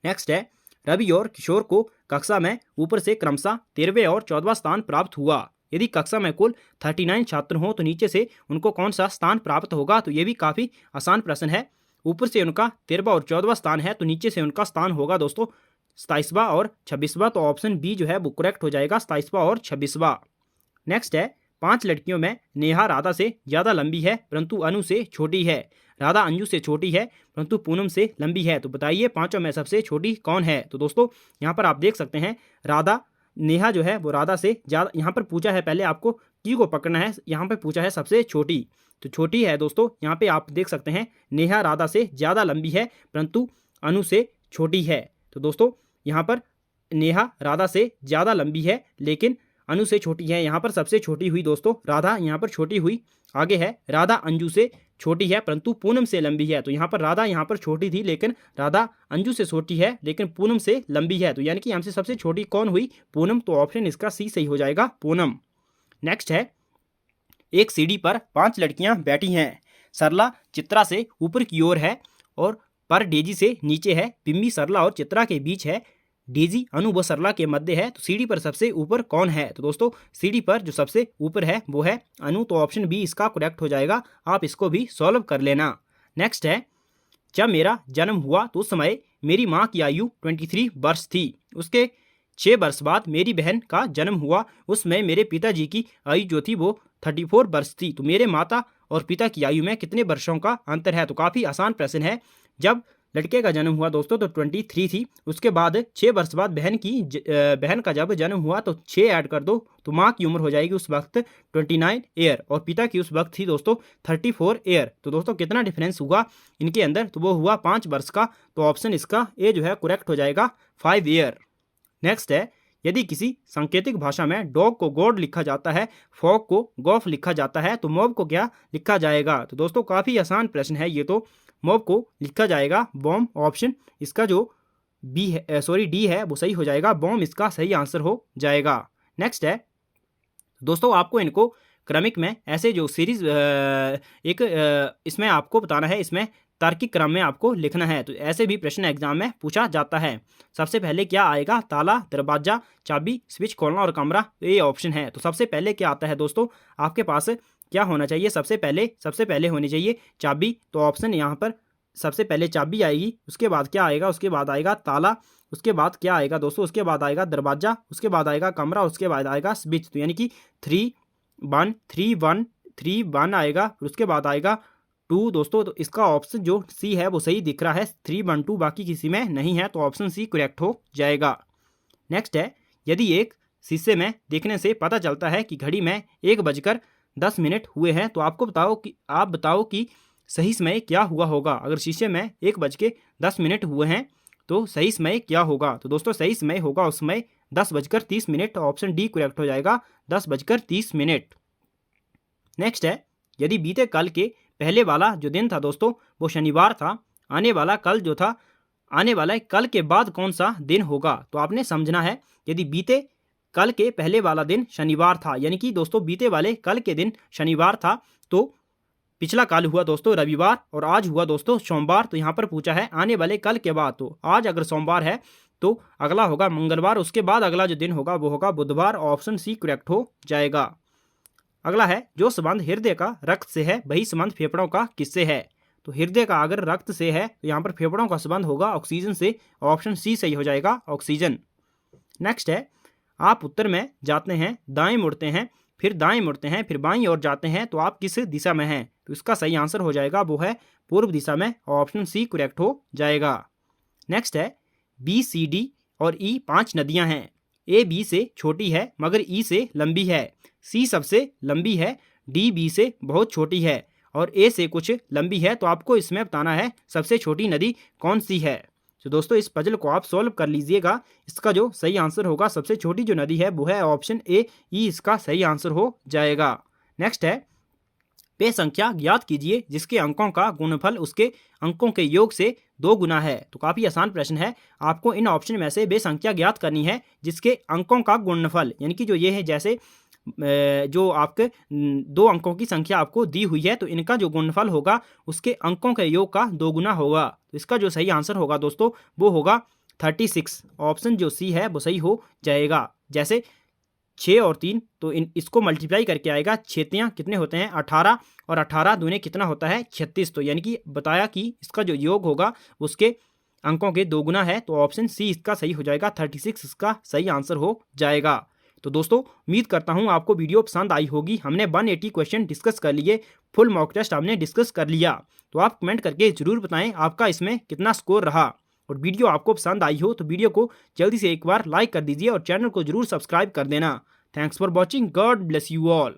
नेक्स्ट है, रवि और किशोर को कक्षा में ऊपर से क्रमशः 13वें और 14वां स्थान प्राप्त हुआ। यदि कक्षा में कुल 39 छात्र हों तो नीचे से उनको कौन सा स्थान प्राप्त होगा। तो ये भी काफ़ी आसान प्रश्न है। ऊपर से उनका 13वां और 14वां स्थान है, तो नीचे से उनका स्थान होगा दोस्तों 27वां और 26वां। तो ऑप्शन बी जो है वो करेक्ट हो जाएगा, 27वां और 26वां। नेक्स्ट है, 5 लड़कियों में नेहा राधा से ज़्यादा लंबी है परंतु अनु से छोटी है। राधा अंजू से छोटी है परंतु पूनम से लंबी है। तो बताइए पांचों में सबसे छोटी कौन है। तो दोस्तों यहाँ पर आप देख सकते हैं राधा, नेहा जो है वो राधा से ज़्यादा, यहाँ पर पूछा है पहले आपको की को पकड़ना है, यहाँ पर पूछा है सबसे छोटी, तो छोटी है दोस्तों। यहाँ पे आप देख सकते हैं नेहा राधा से ज़्यादा लंबी है परंतु अनु से छोटी है। तो दोस्तों यहाँ पर नेहा राधा से ज़्यादा लंबी है लेकिन अनु से छोटी है। यहाँ पर सबसे छोटी हुई दोस्तों राधा, यहाँ पर छोटी हुई। आगे है राधा अंजू से छोटी है परंतु पूनम से लंबी है। तो यहाँ पर राधा यहाँ पर छोटी थी लेकिन राधा अंजू से छोटी है लेकिन पूनम से लंबी है। तो यानी कि हमसे सबसे छोटी कौन हुई, पूनम। तो ऑप्शन इसका सी सही हो जाएगा, पूनम। नेक्स्ट है, एक सीढ़ी पर 5 लड़कियां बैठी हैं। सरला चित्रा से ऊपर की ओर है और पर डेजी से नीचे है। बिम्बी सरला और चित्रा के बीच है। डेजी अनु व सरला के मध्य है। तो सीढ़ी पर सबसे ऊपर कौन है। तो दोस्तों सीढ़ी पर जो सबसे ऊपर है वो है अनु। तो ऑप्शन बी इसका करेक्ट हो जाएगा। आप इसको भी सॉल्व कर लेना। नेक्स्ट है, जब मेरा जन्म हुआ तो उस समय मेरी माँ की आयु 23 वर्ष थी। उसके 6 वर्ष बाद मेरी बहन का जन्म हुआ। उसमें मेरे पिताजी की आयु जो थी वो 34 वर्ष थी। तो मेरे माता और पिता की आयु में कितने वर्षों का अंतर है। तो काफ़ी आसान प्रश्न है। जब लड़के का जन्म हुआ दोस्तों तो 23 थी। उसके बाद 6 वर्ष बाद बहन का जब जन्म हुआ तो 6 ऐड कर दो तो माँ की उम्र हो जाएगी उस वक्त 29 ईयर और पिता की उस वक्त थी दोस्तों 34 ईयर। तो दोस्तों कितना डिफरेंस हुआ इनके अंदर, तो वो हुआ 5 वर्ष का। तो ऑप्शन इसका ए जो है करेक्ट हो जाएगा, 5 ईयर। नेक्स्ट है, यदि किसी सांकेतिक भाषा में डॉग को गॉड लिखा जाता है, फॉग को गॉफ लिखा जाता है, तो मॉब को क्या लिखा जाएगा। तो दोस्तों काफ़ी आसान प्रश्न है ये। तो मॉब को लिखा जाएगा बॉम्ब। ऑप्शन इसका जो डी है वो सही हो जाएगा, बॉम्ब इसका सही आंसर हो जाएगा। नेक्स्ट है दोस्तों, आपको इनको क्रमिक में ऐसे जो सीरीज इसमें आपको बताना है, इसमें तार्किक क्रम में आपको लिखना है। तो ऐसे भी प्रश्न एग्जाम में पूछा जाता है। सबसे पहले क्या आएगा, ताला, दरवाजा, चाबी, स्विच खोलना और कमरा। तो ये ऑप्शन है। तो सबसे पहले क्या आता है दोस्तों, आपके पास क्या होना चाहिए, सबसे पहले होनी चाहिए चाबी। तो ऑप्शन यहाँ पर सबसे पहले चाबी आएगी। उसके बाद क्या आएगा, उसके बाद आएगा ताला। उसके बाद क्या आएगा दोस्तों, उसके बाद आएगा दरवाजा। उसके बाद आएगा कमरा। उसके बाद आएगा स्विच। तो यानी कि 3 1 आएगा। उसके बाद आएगा 2 दोस्तों। तो इसका ऑप्शन जो सी है वो सही दिख रहा है, 3 1 2, बाकी किसी में नहीं है। तो ऑप्शन सी करेक्ट हो जाएगा। नेक्स्ट है, यदि एक शीशे में देखने से पता चलता है कि घड़ी में 1:10 हुए हैं, तो आप बताओ कि सही समय क्या हुआ होगा। अगर शीशे में 1:10 हुए हैं तो सही समय क्या होगा। तो दोस्तों सही समय होगा उस समय 10:30। ऑप्शन डी करेक्ट हो जाएगा, 10:30। नेक्स्ट है, यदि बीते कल के पहले वाला जो दिन था दोस्तों वो शनिवार था, आने वाला कल के बाद कौन सा दिन होगा। तो आपने समझना है, यदि बीते कल के पहले वाला दिन शनिवार था, यानी कि दोस्तों बीते वाले कल के दिन शनिवार था, तो पिछला काल हुआ दोस्तों रविवार और आज हुआ दोस्तों सोमवार। तो यहाँ पर पूछा है आने वाले कल के बाद। तो आज अगर सोमवार है तो अगला होगा मंगलवार। उसके बाद अगला जो दिन होगा वो होगा बुधवार। ऑप्शन सी करेक्ट हो जाएगा। अगला है, जो संबंध हृदय का रक्त से है वही संबंध फेफड़ों का किससे है। तो हृदय का अगर रक्त से है तो यहाँ पर फेफड़ों का संबंध होगा ऑक्सीजन से। ऑप्शन सी सही हो जाएगा, ऑक्सीजन। नेक्स्ट है, आप उत्तर में जाते हैं, दाएं मुड़ते हैं, फिर दाएं मुड़ते हैं, फिर बाईं ओर जाते हैं, तो आप किस दिशा में हैं। तो इसका सही आंसर हो जाएगा वो है पूर्व दिशा में। ऑप्शन सी करेक्ट हो जाएगा। नेक्स्ट है, बी, सी, डी और ई 5 नदियां हैं। ए बी से छोटी है मगर ई से लंबी है, सी सबसे लंबी है, डी बी से बहुत छोटी है और ए से कुछ लंबी है। तो आपको इसमें बताना है सबसे छोटी नदी कौन सी है। तो दोस्तों इस पजल को आप सॉल्व कर लीजिएगा। इसका जो सही आंसर होगा, सबसे छोटी जो नदी है वो है ऑप्शन ए, ई इसका सही आंसर हो जाएगा। नेक्स्ट है, वे संख्या ज्ञात कीजिए जिसके अंकों का गुणनफल उसके अंकों के योग से 2 गुना है। तो काफ़ी आसान प्रश्न है। आपको इन ऑप्शन में से वे संख्या ज्ञात करनी है जिसके अंकों का गुणनफल, यानी कि जो ये है, जैसे जो आपके 2 अंकों की संख्या आपको दी हुई है तो इनका जो गुणनफल होगा उसके अंकों के योग का 2 गुना होगा। तो इसका जो सही आंसर होगा दोस्तों वो होगा 36। ऑप्शन जो सी है वो सही हो जाएगा। जैसे 6 और 3, तो इसको मल्टीप्लाई करके आएगा, 6 कितने होते हैं 18 और 18 दूने कितना होता है 36। तो यानी कि बताया कि इसका जो योग होगा उसके अंकों के 2 गुना है। तो ऑप्शन सी इसका सही हो जाएगा, 36 इसका सही आंसर हो जाएगा। तो दोस्तों उम्मीद करता हूं आपको वीडियो पसंद आई होगी। हमने 180 क्वेश्चन डिस्कस कर लिए, फुल मॉक टेस्ट हमने डिस्कस कर लिया। तो आप कमेंट करके ज़रूर बताएं आपका इसमें कितना स्कोर रहा। और वीडियो आपको पसंद आई हो तो वीडियो को जल्दी से एक बार लाइक कर दीजिए और चैनल को जरूर सब्सक्राइब कर देना। Thanks for watching, God bless you all.